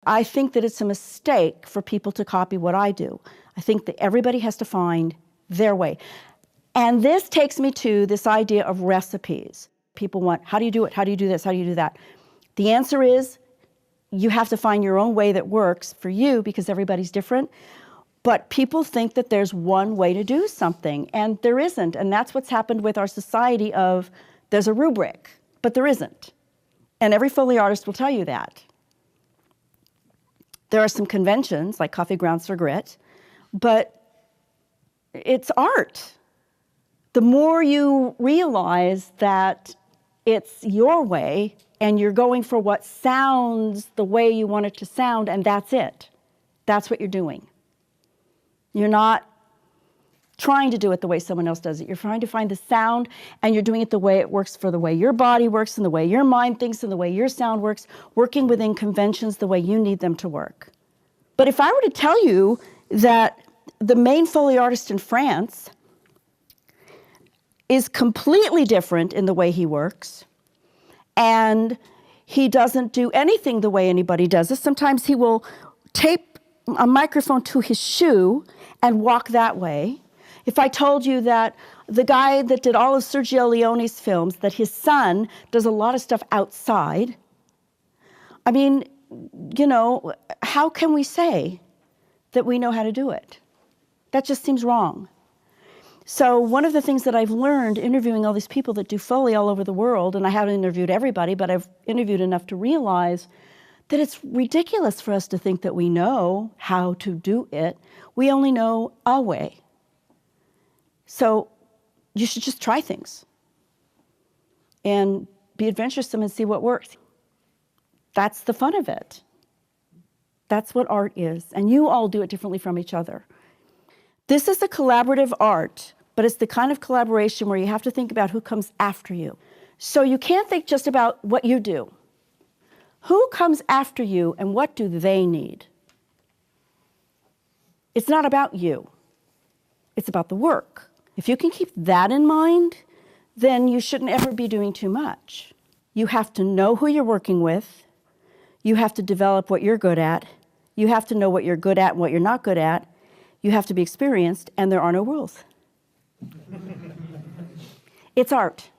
I think that it's a mistake for people to copy what I do. I think that everybody has to find their way. And this takes me to this idea of recipes. People want, how do you do it? How do you do this? How do you do that? The answer is, you have to find your own way that works for you because everybody's different. But people think that there's one way to do something, and there isn't. And that's what's happened with our society of, there's a rubric, but there isn't. And every Foley artist will tell you that. There are some conventions, like coffee grounds for grit, but it's art. The more you realize that it's your way, and you're going for what sounds the way you want it to sound, and that's it. That's what you're doing. You're not trying to do it the way someone else does it. You're trying to find the sound, and you're doing it the way it works for the way your body works, and the way your mind thinks, and the way your sound works, working within conventions the way you need them to work. But if I were to tell you that the main Foley artist in France is completely different in the way he works, and he doesn't do anything the way anybody does it. Sometimes he will tape a microphone to his shoe and walk that way. If I told you that the guy that did all of Sergio Leone's films, that his son does a lot of stuff outside, I mean, you know, how can we say that we know how to do it? That just seems wrong. So one of the things that I've learned interviewing all these people that do Foley all over the world, and I haven't interviewed everybody, but I've interviewed enough to realize that it's ridiculous for us to think that we know how to do it. We only know a way. So you should just try things and be adventuresome and see what works. That's the fun of it. That's what art is. And you all do it differently from each other. This is a collaborative art, but it's the kind of collaboration where you have to think about who comes after you. So you can't think just about what you do. Who comes after you and what do they need? It's not about you. It's about the work. If you can keep that in mind, then you shouldn't ever be doing too much. You have to know who you're working with. You have to develop what you're good at. You have to know what you're good at and what you're not good at. You have to be experienced, and there are no rules. It's art.